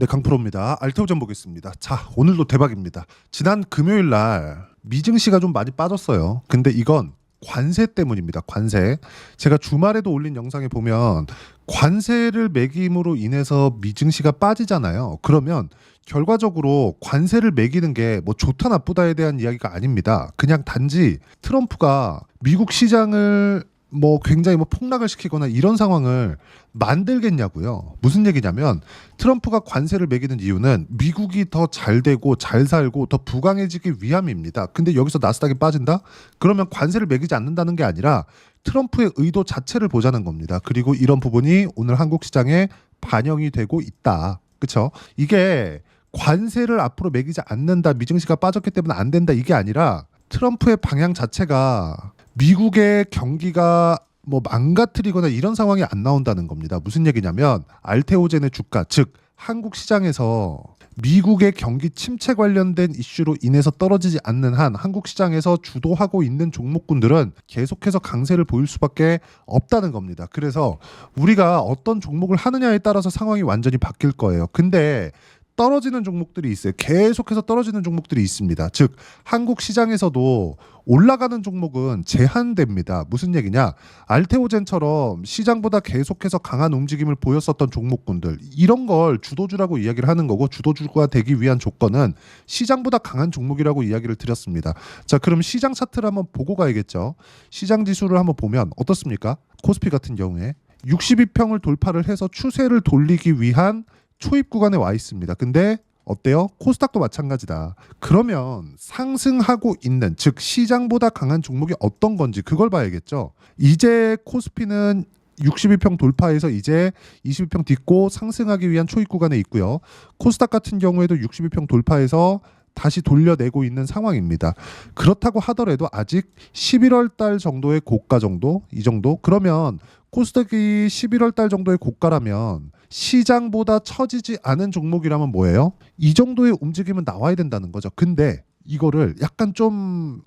네, 강프로입니다. 알테오전 보겠습니다. 자, 오늘도 대박입니다. 지난 금요일 날 미증시가 좀 많이 빠졌어요. 근데 이건 관세 때문입니다. 관세. 제가 주말에도 올린 영상에 보면 관세를 매김으로 인해서 미증시가 빠지잖아요. 그러면 결과적으로 관세를 매기는 게 뭐 좋다 나쁘다에 대한 이야기가 아닙니다. 그냥 단지 트럼프가 미국 시장을 뭐 굉장히 뭐 폭락을 시키거나 이런 상황을 만들겠냐고요. 무슨 얘기냐면 트럼프가 관세를 매기는 이유는 미국이 더 잘 되고 잘 살고 더 부강해지기 위함입니다. 근데 여기서 나스닥이 빠진다? 그러면 관세를 매기지 않는다는 게 아니라 트럼프의 의도 자체를 보자는 겁니다. 그리고 이런 부분이 오늘 한국 시장에 반영이 되고 있다. 그렇죠? 이게 관세를 앞으로 매기지 않는다, 미증시가 빠졌기 때문에 안 된다, 이게 아니라 트럼프의 방향 자체가 미국의 경기가 뭐 망가뜨리거나 이런 상황이 안 나온다는 겁니다. 무슨 얘기냐면 알테오젠의 주가, 즉 한국 시장에서 미국의 경기 침체 관련된 이슈로 인해서 떨어지지 않는 한 한국 시장에서 주도하고 있는 종목군들은 계속해서 강세를 보일 수밖에 없다는 겁니다. 그래서 우리가 어떤 종목을 하느냐에 따라서 상황이 완전히 바뀔 거예요. 근데 떨어지는 종목들이 있어요. 계속해서 떨어지는 종목들이 있습니다. 즉 한국 시장에서도 올라가는 종목은 제한됩니다. 무슨 얘기냐? 알테오젠처럼 시장보다 계속해서 강한 움직임을 보였었던 종목군들, 이런 걸 주도주라고 이야기를 하는 거고, 주도주가 되기 위한 조건은 시장보다 강한 종목이라고 이야기를 드렸습니다. 자, 그럼 시장 차트를 한번 보고 가야겠죠. 시장 지수를 한번 보면 어떻습니까? 코스피 같은 경우에 62평을 돌파를 해서 추세를 돌리기 위한 초입 구간에 와 있습니다. 근데 어때요? 코스닥도 마찬가지다. 그러면 상승하고 있는, 즉 시장보다 강한 종목이 어떤 건지 그걸 봐야겠죠. 이제 코스피는 62평 돌파해서 이제 22평 딛고 상승하기 위한 초입 구간에 있고요. 코스닥 같은 경우에도 62평 돌파해서 다시 돌려내고 있는 상황입니다. 그렇다고 하더라도 아직 11월 달 정도의 고가 정도, 이 정도? 그러면 코스닥이 11월 달 정도의 고가라면 시장보다 처지지 않은 종목이라면 뭐예요? 이 정도의 움직임은 나와야 된다는 거죠. 근데 이거를 약간 좀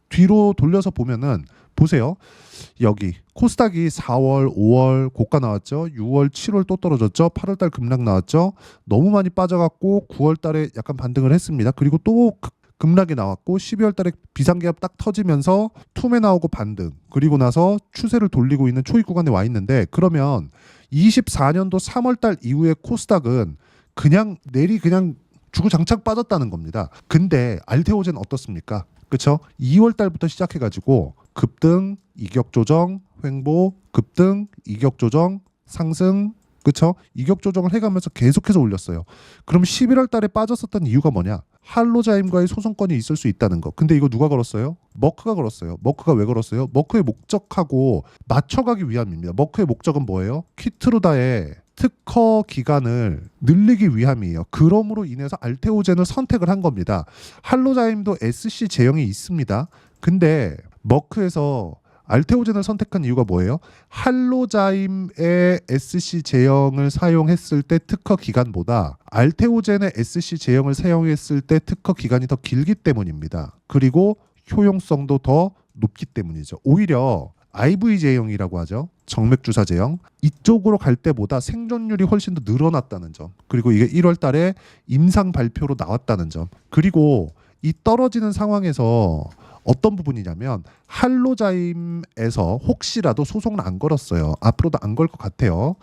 뒤로 돌려서 보면은 보세요. 여기 코스닥이 4월, 5월 고가 나왔죠. 6월, 7월 또 떨어졌죠. 8월 달 급락 나왔죠. 너무 많이 빠져갖고 9월 달에 약간 반등을 했습니다. 그리고 또 급락이 나왔고 12월 달에 비상기압 딱 터지면서 툼에 나오고 반등, 그리고 나서 추세를 돌리고 있는 초입 구간에 와 있는데, 그러면 24년도 3월 달 이후에 코스닥은 그냥 그냥 주구장창 빠졌다는 겁니다. 근데 알테오젠 어떻습니까? 그렇죠? 2월 달부터 시작해가지고 급등, 이격 조정, 횡보, 급등, 이격 조정, 상승, 그렇죠? 이격 조정을 해가면서 계속해서 올렸어요. 그럼 11월 달에 빠졌었던 이유가 뭐냐? 할로자임과의 소송권이 있을 수 있다는 거. 근데 이거 누가 걸었어요? 머크가 걸었어요. 머크가 왜 걸었어요? 머크의 목적하고 맞춰가기 위함입니다. 머크의 목적은 뭐예요? 키트루다의 특허 기간을 늘리기 위함이에요. 그럼으로 인해서 알테오젠을 선택을 한 겁니다. 할로자임도 SC 제형이 있습니다. 근데 머크에서 알테오젠을 선택한 이유가 뭐예요? 할로자임의 SC 제형을 사용했을 때 특허 기간보다 알테오젠의 SC 제형을 사용했을 때 특허 기간이 더 길기 때문입니다. 그리고 효용성도 더 높기 때문이죠. 오히려 IV 제형이라고 하죠. 정맥주사 제형. 이쪽으로 갈 때보다 생존율이 훨씬 더 늘어났다는 점. 그리고 이게 1월 달에 임상 발표로 나왔다는 점. 그리고 이 떨어지는 상황에서 어떤 부분이냐면 할로자임에서 혹시라도 소송을 안 걸었어요. 앞으로도 안 걸 것 같아요.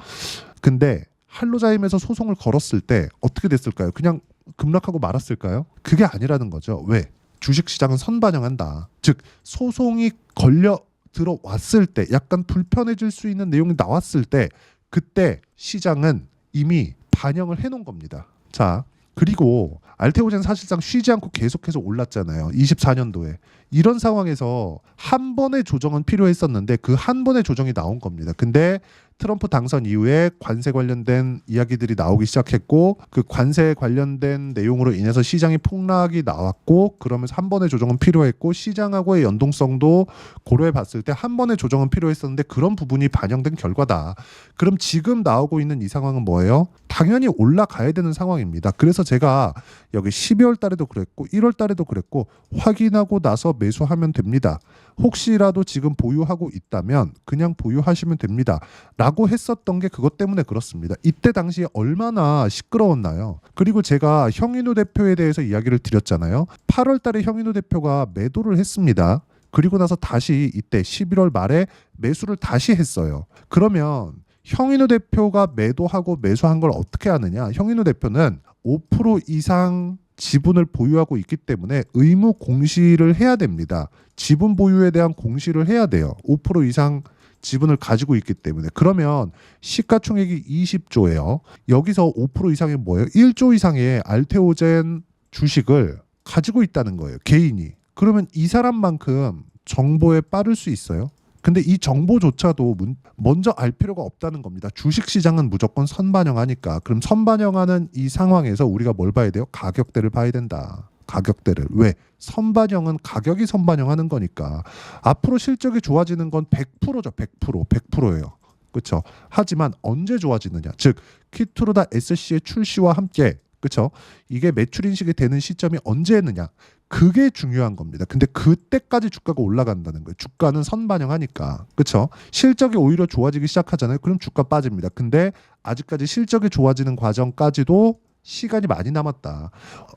근데 할로자임에서 소송을 걸었을 때 어떻게 됐을까요? 그냥 급락하고 말았을까요? 그게 아니라는 거죠. 왜? 주식시장은 선반영한다. 즉 소송이 걸려 들어왔을 때, 약간 불편해질 수 있는 내용이 나왔을 때, 그때 시장은 이미 반영을 해놓은 겁니다. 자, 그리고 알테오젠 사실상 쉬지 않고 계속해서 올랐잖아요. 24년도에. 이런 상황에서 한 번의 조정은 필요했었는데 그 한 번의 조정이 나온 겁니다. 근데 트럼프 당선 이후에 관세 관련된 이야기들이 나오기 시작했고, 그 관세 관련된 내용으로 인해서 시장이 폭락이 나왔고, 그러면서 한 번의 조정은 필요했고, 시장하고의 연동성도 고려해 봤을 때 한 번의 조정은 필요했었는데 그런 부분이 반영된 결과다. 그럼 지금 나오고 있는 이 상황은 뭐예요? 당연히 올라가야 되는 상황입니다. 그래서 제가 여기 12월 달에도 그랬고 1월 달에도 그랬고 확인하고 나서 매수하면 됩니다. 혹시라도 지금 보유하고 있다면 그냥 보유하시면 됩니다. 라고 했었던 게 그것 때문에 그렇습니다. 이때 당시에 얼마나 시끄러웠나요? 그리고 제가 형인우 대표에 대해서 이야기를 드렸잖아요. 8월 달에 형인우 대표가 매도를 했습니다. 그리고 나서 다시 이때 11월 말에 매수를 다시 했어요. 그러면 형인우 대표가 매도하고 매수한 걸 어떻게 하느냐? 형인우 대표는 5% 이상 지분을 보유하고 있기 때문에 의무 공시를 해야 됩니다. 지분 보유에 대한 공시를 해야 돼요. 5% 이상 지분을 가지고 있기 때문에. 그러면 시가총액이 20조예요. 여기서 5% 이상이 뭐예요? 1조 이상의 알테오젠 주식을 가지고 있다는 거예요. 개인이. 그러면 이 사람만큼 정보에 빠를 수 있어요? 근데 이 정보조차도 먼저 알 필요가 없다는 겁니다. 주식시장은 무조건 선반영하니까. 그럼 선반영하는 이 상황에서 우리가 뭘 봐야 돼요? 가격대를 봐야 된다. 가격대를. 왜? 선반영은 가격이 선반영하는 거니까. 앞으로 실적이 좋아지는 건 100%죠. 100%. 100%예요. 그렇죠? 하지만 언제 좋아지느냐? 즉 키투르다 SC의 출시와 함께 그렇죠? 이게 매출 인식이 되는 시점이 언제였느냐? 그게 중요한 겁니다. 근데 그때까지 주가가 올라간다는 거예요. 주가는 선반영하니까. 그렇죠? 실적이 오히려 좋아지기 시작하잖아요. 그럼 주가 빠집니다. 근데 아직까지 실적이 좋아지는 과정까지도 시간이 많이 남았다.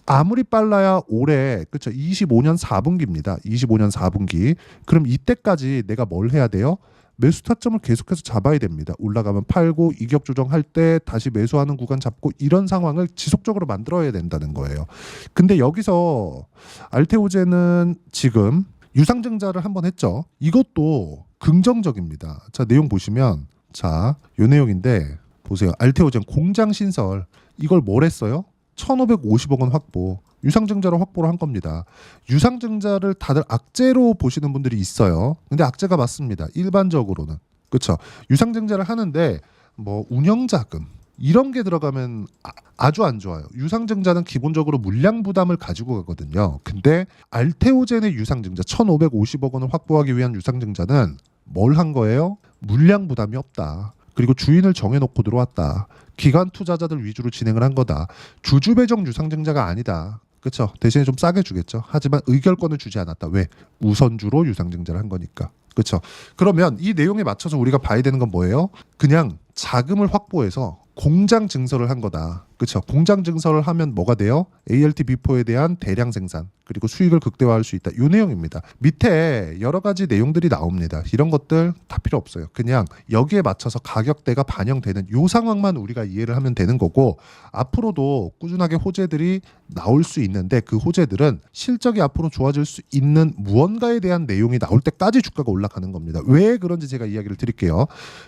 아무리 빨라야 올해 그렇죠? 25년 4분기입니다. 25년 4분기. 그럼 이때까지 내가 뭘 해야 돼요? 매수 타점을 계속해서 잡아야 됩니다. 올라가면 팔고 이격 조정할 때 다시 매수하는 구간 잡고 이런 상황을 지속적으로 만들어야 된다는 거예요. 근데 여기서 알테오젠은 지금 유상증자를 한번 했죠. 이것도 긍정적입니다. 자, 내용 보시면 자, 요 내용인데 보세요. 알테오젠 공장 신설 이걸 뭘 했어요? 1,550억 원 확보. 유상증자로 확보를 한 겁니다. 유상증자를 다들 악재로 보시는 분들이 있어요. 근데 악재가 맞습니다. 일반적으로는. 그렇죠. 유상증자를 하는데 뭐 운영자금 이런 게 들어가면 아주 안 좋아요. 유상증자는 기본적으로 물량 부담을 가지고 가거든요. 근데 알테오젠의 유상증자 1,550억 원을 확보하기 위한 유상증자는 뭘 한 거예요? 물량 부담이 없다. 그리고 주인을 정해놓고 들어왔다. 기관 투자자들 위주로 진행을 한 거다. 주주 배정 유상증자가 아니다. 그렇죠. 대신에 좀 싸게 주겠죠. 하지만 의결권을 주지 않았다. 왜? 우선주로 유상증자를 한 거니까. 그렇죠. 그러면 이 내용에 맞춰서 우리가 봐야 되는 건 뭐예요? 그냥 자금을 확보해서 공장 증설을 한 거다. 그렇죠. 공장 증설을 하면 뭐가 돼요? ALT-B4에 대한 대량 생산 그리고 수익을 극대화할 수 있다. 이 내용입니다. 밑에 여러 가지 내용들이 나옵니다. 이런 것들 다 필요 없어요. 그냥 여기에 맞춰서 가격대가 반영되는 이 상황만 우리가 이해를 하면 되는 거고 앞으로도 꾸준하게 호재들이 나올 수 있는데 그 호재들은 실적이 앞으로 좋아질 수 있는 무언가에 대한 내용이 나올 때까지 주가가 올라가는 겁니다. 왜 그런지 제가 이야기를 드릴게요.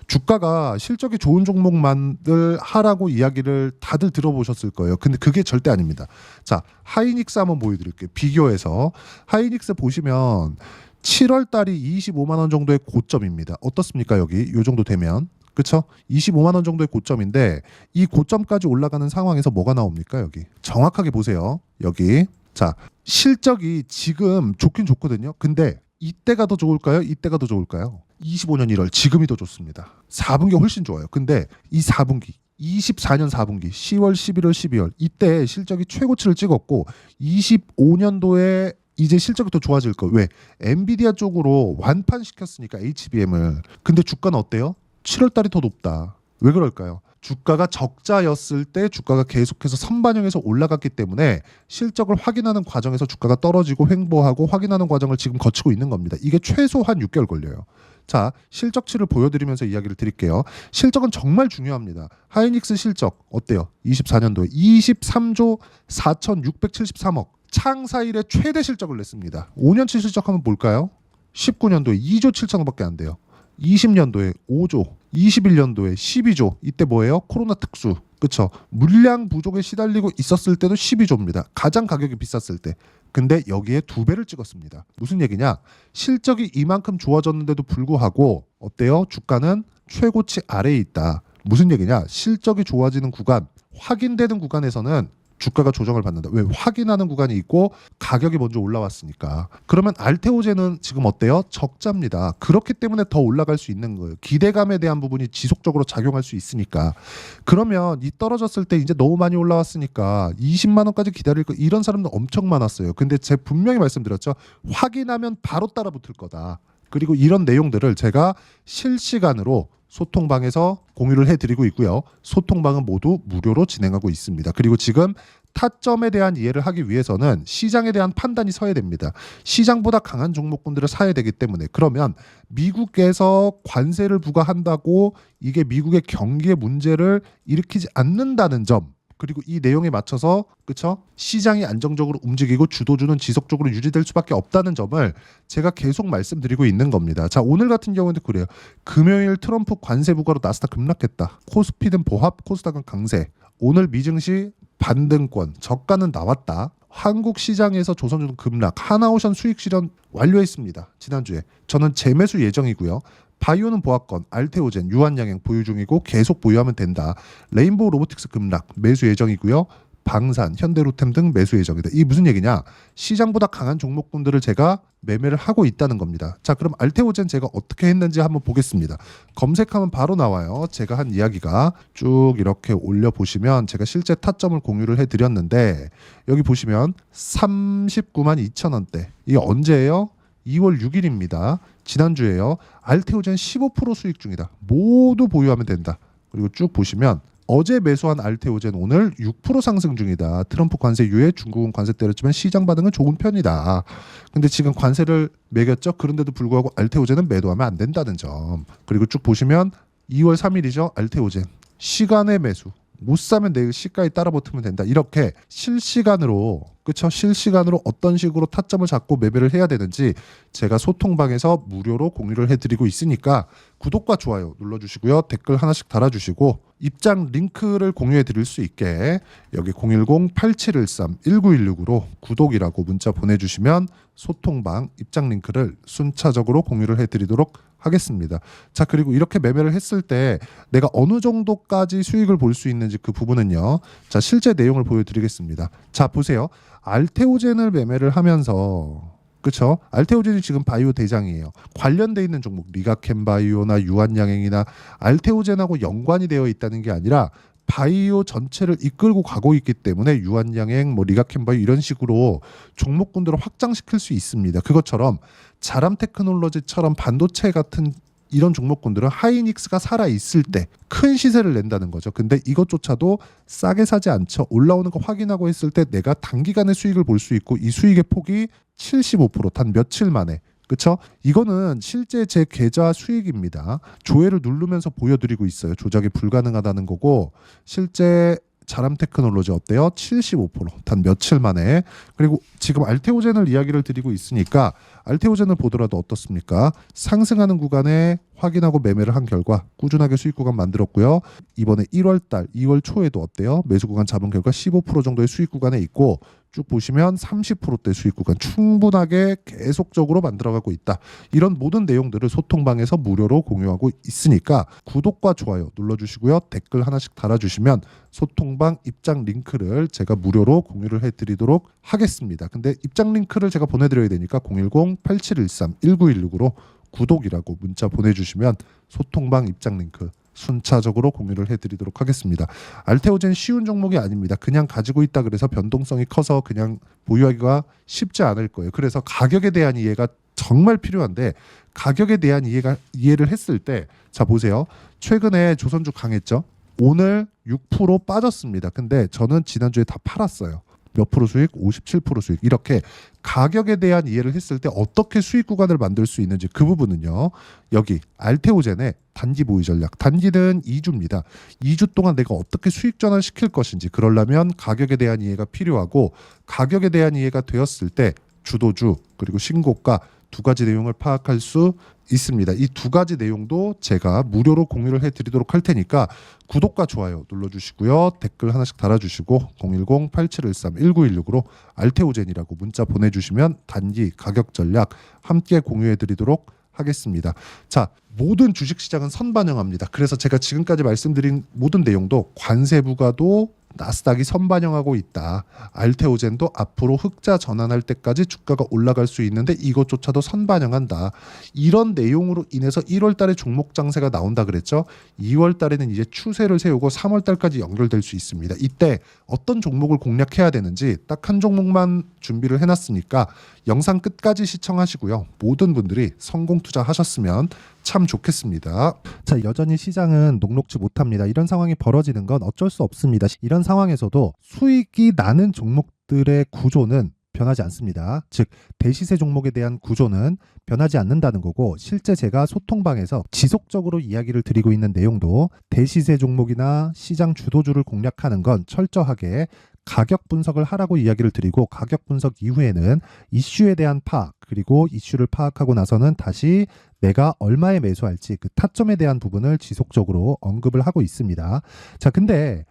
주가가 실적이 좋은 종목만을 하라고 이야기를 다들 들어보셨을 거예요. 근데 그게 절대 아닙니다. 자, 하이닉스 한번 보여드릴게요. 비교해서 하이닉스 보시면 7월 달이 25만 원 정도의 고점입니다. 어떻습니까? 여기 요 정도 되면 그렇죠? 25만 원 정도의 고점인데 이 고점까지 올라가는 상황에서 뭐가 나옵니까? 여기 정확하게 보세요. 여기 자 실적이 지금 좋긴 좋거든요. 근데 이때가 더 좋을까요? 이때가 더 좋을까요? 25년 1월 지금이 더 좋습니다. 4분기가 훨씬 좋아요. 근데 이 4분기 24년 4분기 10월 11월 12월 이때 실적이 최고치를 찍었고 25년도에 이제 실적이 더 좋아질 거. 왜? 엔비디아 쪽으로 완판시켰으니까 HBM을. 근데 주가는 어때요? 7월 달이 더 높다. 왜 그럴까요? 주가가 적자였을 때 주가가 계속해서 선반영해서 올라갔기 때문에 실적을 확인하는 과정에서 주가가 떨어지고 횡보하고 확인하는 과정을 지금 거치고 있는 겁니다. 이게 최소한 6개월 걸려요. 자, 실적치를 보여드리면서 이야기를 드릴게요. 실적은 정말 중요합니다. 하이닉스 실적 어때요? 24년도에 23조 4,673억 창사 이래 최대 실적을 냈습니다. 5년치 실적 한번 볼까요? 19년도에 2조 7천억밖에 안 돼요. 20년도에 5조, 21년도에 12조. 이때 뭐예요? 코로나 특수. 그렇죠? 물량 부족에 시달리고 있었을 때도 12조입니다. 가장 가격이 비쌌을 때. 근데 여기에 2배를 찍었습니다. 무슨 얘기냐? 실적이 이만큼 좋아졌는데도 불구하고 어때요? 주가는 최고치 아래에 있다. 무슨 얘기냐? 실적이 좋아지는 구간, 확인되는 구간에서는 주가가 조정을 받는다. 왜? 확인하는 구간이 있고 가격이 먼저 올라왔으니까. 그러면 알테오젠은 지금 어때요? 적자입니다. 그렇기 때문에 더 올라갈 수 있는 거예요. 기대감에 대한 부분이 지속적으로 작용할 수 있으니까. 그러면 이 떨어졌을 때 이제 너무 많이 올라왔으니까 20만 원까지 기다릴 거 이런 사람들 엄청 많았어요. 근데 제가 분명히 말씀드렸죠. 확인하면 바로 따라 붙을 거다. 그리고 이런 내용들을 제가 실시간으로 소통방에서 공유를 해드리고 있고요. 소통방은 모두 무료로 진행하고 있습니다. 그리고 지금 타점에 대한 이해를 하기 위해서는 시장에 대한 판단이 서야 됩니다. 시장보다 강한 종목군들을 사야 되기 때문에 그러면 미국에서 관세를 부과한다고 이게 미국의 경기에 문제를 일으키지 않는다는 점, 그리고 이 내용에 맞춰서 그쵸? 시장이 안정적으로 움직이고 주도주는 지속적으로 유지될 수밖에 없다는 점을 제가 계속 말씀드리고 있는 겁니다. 자, 오늘 같은 경우는 그래요. 금요일 트럼프 관세 부과로 나스닥 급락했다. 코스피는 보합, 코스닥은 강세. 오늘 미증시 반등권, 저가는 나왔다. 한국 시장에서 조선주는 급락, 하나오션 수익 실현 완료했습니다. 지난주에. 저는 재매수 예정이고요. 바이오는 보합권, 알테오젠, 유한양행 보유 중이고 계속 보유하면 된다. 레인보우 로보틱스 급락, 매수 예정이고요. 방산, 현대로템 등 매수 예정이다. 이게 무슨 얘기냐? 시장보다 강한 종목군들을 제가 매매를 하고 있다는 겁니다. 자, 그럼 알테오젠 제가 어떻게 했는지 한번 보겠습니다. 검색하면 바로 나와요. 제가 한 이야기가 쭉 이렇게 올려보시면 제가 실제 타점을 공유를 해드렸는데 여기 보시면 39만 2천 원대. 이게 언제예요? 2월 6일입니다. 지난주에요. 알테오젠 15% 수익 중이다. 모두 보유하면 된다. 그리고 쭉 보시면 어제 매수한 알테오젠 오늘 6% 상승 중이다. 트럼프 관세 이후에 중국은 관세 때렸지만 시장 반응은 좋은 편이다. 근데 지금 관세를 매겼죠. 그런데도 불구하고 알테오젠은 매도하면 안 된다는 점. 그리고 쭉 보시면 2월 3일이죠. 알테오젠 시간의 매수. 못 사면 내일 시가에 따라 붙으면 된다. 이렇게 실시간으로 그쵸? 실시간으로 어떤 식으로 타점을 잡고 매매를 해야 되는지 제가 소통방에서 무료로 공유를 해드리고 있으니까 구독과 좋아요 눌러주시고요. 댓글 하나씩 달아주시고 입장 링크를 공유해 드릴 수 있게 여기 010-8713-1916으로 구독이라고 문자 보내주시면 소통방 입장 링크를 순차적으로 공유를 해드리도록 하겠습니다. 자, 그리고 이렇게 매매를 했을 때 내가 어느 정도까지 수익을 볼 수 있는지 그 부분은요. 자, 실제 내용을 보여드리겠습니다. 자, 보세요. 알테오젠을 매매를 하면서 그쵸? 알테오젠이 지금 바이오 대장이에요. 관련돼 있는 종목 리가캠 바이오나 유한양행이나 알테오젠하고 연관이 되어 있다는 게 아니라 바이오 전체를 이끌고 가고 있기 때문에 유한양행, 리가캠 바이오 이런 식으로 종목군들을 확장시킬 수 있습니다. 그것처럼 자람 테크놀로지처럼 반도체 같은 이런 종목군들은 하이닉스가 살아있을 때 큰 시세를 낸다는 거죠. 근데 이것조차도 싸게 사지 않죠. 올라오는 거 확인하고 했을 때 내가 단기간에 수익을 볼 수 있고 이 수익의 폭이 75% 단 며칠 만에 그쵸? 이거는 실제 제 계좌 수익입니다. 조회를 누르면서 보여드리고 있어요. 조작이 불가능하다는 거고 실제 자람 테크놀로지 어때요? 75%단 며칠 만에. 그리고 지금 알테오젠을 이야기를 드리고 있으니까 알테오젠을 보더라도 어떻습니까? 상승하는 구간에 확인하고 매매를 한 결과 꾸준하게 수익 구간 만들었고요. 이번에 1월달, 2월 초에도 어때요? 매수 구간 잡은 결과 15% 정도의 수익 구간에 있고 쭉 보시면 30%대 수익 구간 충분하게 계속적으로 만들어가고 있다. 이런 모든 내용들을 소통방에서 무료로 공유하고 있으니까 구독과 좋아요 눌러주시고요. 댓글 하나씩 달아주시면 소통방 입장 링크를 제가 무료로 공유를 해드리도록 하겠습니다. 근데 입장 링크를 제가 보내드려야 되니까 010-8713-1916으로 구독이라고 문자 보내주시면 소통방 입장 링크 순차적으로 공유를 해드리도록 하겠습니다. 알테오젠 쉬운 종목이 아닙니다. 그냥 가지고 있다 그래서 변동성이 커서 그냥 보유하기가 쉽지 않을 거예요. 그래서 가격에 대한 이해가 정말 필요한데 가격에 대한 이해를 했을 때 자 보세요. 최근에 조선주 강했죠. 오늘 6% 빠졌습니다. 근데 저는 지난주에 다 팔았어요. 몇 프로 수익? 57% 수익. 이렇게 가격에 대한 이해를 했을 때 어떻게 수익 구간을 만들 수 있는지 그 부분은요. 여기 알테오젠의 단기 보유 전략. 단기는 2주입니다. 2주 동안 내가 어떻게 수익 전환시킬 것인지 그러려면 가격에 대한 이해가 필요하고 가격에 대한 이해가 되었을 때 주도주 그리고 신고가 두 가지 내용을 파악할 수 있습니다. 이 두 가지 내용도 제가 무료로 공유를 해드리도록 할 테니까 구독과 좋아요 눌러주시고요. 댓글 하나씩 달아주시고 010-8713-1916으로 알테오젠이라고 문자 보내주시면 단기 가격 전략 함께 공유해드리도록 하겠습니다. 자, 모든 주식시장은 선반영합니다. 그래서 제가 지금까지 말씀드린 모든 내용도 관세 부과도 나스닥이 선반영하고 있다. 알테오젠도 앞으로 흑자 전환할 때까지 주가가 올라갈 수 있는데 이것조차도 선반영한다. 이런 내용으로 인해서 1월 달에 종목 장세가 나온다 그랬죠. 2월 달에는 이제 추세를 세우고 3월 달까지 연결될 수 있습니다. 이때 어떤 종목을 공략해야 되는지 딱 한 종목만 준비를 해놨으니까 영상 끝까지 시청하시고요. 모든 분들이 성공 투자하셨으면 참 좋겠습니다. 자, 여전히 시장은 녹록지 못합니다. 이런 상황이 벌어지는 건 어쩔 수 없습니다. 이런 상황에서도 수익이 나는 종목들의 구조는 변하지 않습니다. 즉 대시세 종목에 대한 구조는 변하지 않는다는 거고, 실제 제가 소통방에서 지속적으로 이야기를 드리고 있는 내용도 대시세 종목이나 시장 주도주를 공략하는 건 철저하게 가격 분석을 하라고 이야기를 드리고, 가격 분석 이후에는 이슈에 대한 파악, 그리고 이슈를 파악하고 나서는 다시 내가 얼마에 매수할지 그 타점에 대한 부분을 지속적으로 언급을 하고 있습니다. 자, 근데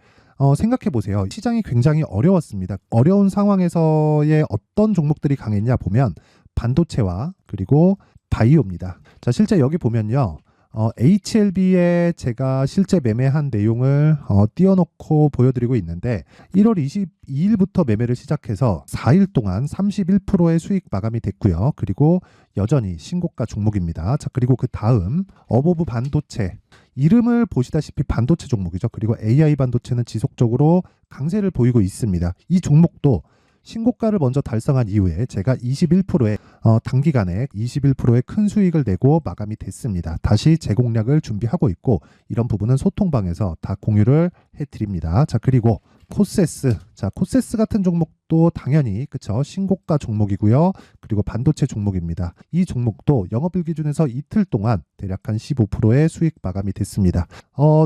생각해 보세요. 시장이 굉장히 어려웠습니다. 어려운 상황에서의 어떤 종목들이 강했냐 보면 반도체와 그리고 바이오입니다. 자, 실제 여기 보면요. HLB에 제가 실제 매매한 내용을 띄워놓고 보여드리고 있는데, 1월 22일부터 매매를 시작해서 4일 동안 31%의 수익 마감이 됐고요. 그리고 여전히 신고가 종목입니다. 자, 그리고 그 다음 어보브 반도체, 이름을 보시다시피 반도체 종목이죠. 그리고 AI 반도체는 지속적으로 강세를 보이고 있습니다. 이 종목도 신고가를 먼저 달성한 이후에 제가 21%의 단기간에 21%의 큰 수익을 내고 마감이 됐습니다. 다시 재공략을 준비하고 있고, 이런 부분은 소통방에서 다 공유를 해드립니다. 자, 그리고 코세스. 자, 코세스 같은 종목도 당연히 그쵸, 신고가 종목이고요. 그리고 반도체 종목입니다. 이 종목도 영업일 기준에서 이틀 동안 대략 한 15%의 수익 마감이 됐습니다.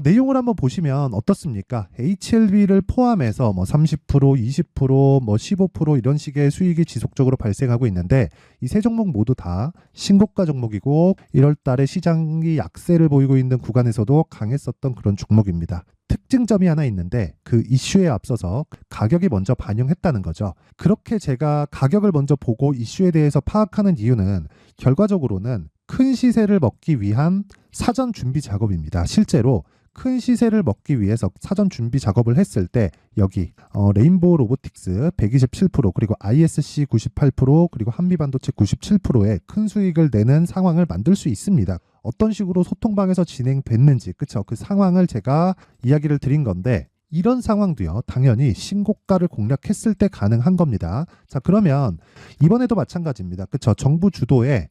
내용을 한번 보시면 어떻습니까? HLB를 포함해서 뭐 30%, 20%, 뭐 15% 이런 식의 수익이 지속적으로 발생하고 있는데, 이 세 종목 모두 다 신고가 종목이고 1월 달에 시장이 약세를 보이고 있는 구간에서도 강했었던 그런 종목입니다. 특징점이 하나 있는데, 그 이슈에 앞서서 가격이 먼저 반영했다는 거죠. 그렇게 제가 가격을 먼저 보고 이슈에 대해서 파악하는 이유는 결과적으로는 큰 시세를 먹기 위한 사전 준비 작업입니다. 실제로 큰 시세를 먹기 위해서 사전 준비 작업을 했을 때 여기 레인보우 로보틱스 127%, 그리고 ISC 98%, 그리고 한미반도체 97%의 큰 수익을 내는 상황을 만들 수 있습니다. 어떤 식으로 소통방에서 진행됐는지, 그쵸? 그 상황을 제가 이야기를 드린 건데, 이런 상황도요, 당연히 신고가를 공략했을 때 가능한 겁니다. 자, 그러면 이번에도 마찬가지입니다. 그쵸? 정부 주도의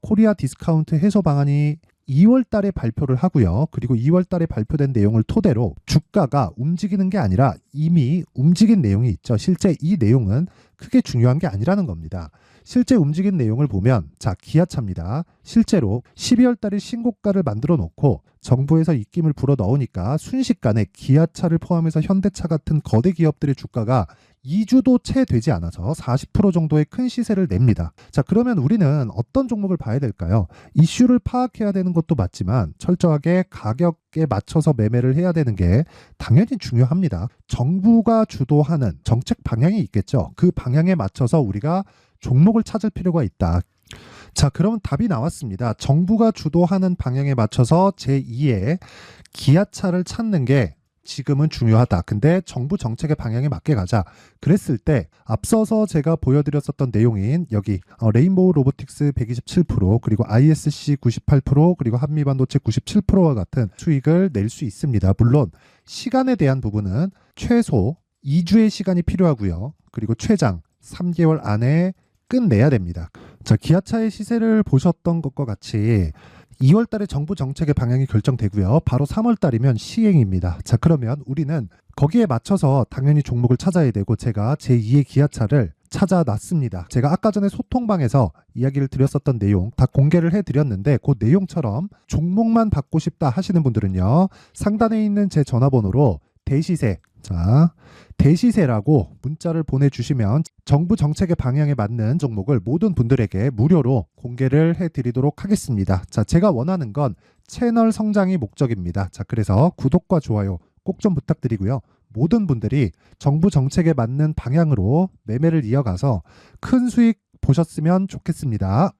코리아 디스카운트 해소 방안이 2월 달에 발표를 하고요. 그리고 2월 달에 발표된 내용을 토대로 주가가 움직이는 게 아니라 이미 움직인 내용이 있죠. 실제 이 내용은 크게 중요한 게 아니라는 겁니다. 실제 움직인 내용을 보면, 자, 기아차입니다. 실제로 12월 달에 신고가를 만들어 놓고 정부에서 입김을 불어 넣으니까 순식간에 기아차를 포함해서 현대차 같은 거대 기업들의 주가가 2주도 채 되지 않아서 40% 정도의 큰 시세를 냅니다. 자, 그러면 우리는 어떤 종목을 봐야 될까요? 이슈를 파악해야 되는 것도 맞지만 철저하게 가격에 맞춰서 매매를 해야 되는 게 당연히 중요합니다. 정부가 주도하는 정책 방향이 있겠죠. 그 방향에 맞춰서 우리가 종목을 찾을 필요가 있다. 자, 그럼 답이 나왔습니다. 정부가 주도하는 방향에 맞춰서 제2의 기아차를 찾는 게 지금은 중요하다. 근데 정부 정책의 방향에 맞게 가자. 그랬을 때 앞서서 제가 보여드렸었던 내용인 여기 레인보우 로보틱스 127%, 그리고 ISC 98%, 그리고 한미반도체 97%와 같은 수익을 낼 수 있습니다. 물론 시간에 대한 부분은 최소 2주의 시간이 필요하고요. 그리고 최장 3개월 안에 끝내야 됩니다. 자, 기아차의 시세를 보셨던 것과 같이 2월 달에 정부 정책의 방향이 결정되고요. 바로 3월 달이면 시행입니다. 자, 그러면 우리는 거기에 맞춰서 당연히 종목을 찾아야 되고, 제가 제2의 기아차를 찾아놨습니다. 제가 아까 전에 소통방에서 이야기를 드렸었던 내용 다 공개를 해드렸는데, 그 내용처럼 종목만 받고 싶다 하시는 분들은요, 상단에 있는 제 전화번호로 대시세, 자, 대시세라고 문자를 보내주시면 정부 정책의 방향에 맞는 종목을 모든 분들에게 무료로 공개를 해드리도록 하겠습니다. 자, 제가 원하는 건 채널 성장이 목적입니다. 자, 그래서 구독과 좋아요 꼭 좀 부탁드리고요. 모든 분들이 정부 정책에 맞는 방향으로 매매를 이어가서 큰 수익 보셨으면 좋겠습니다.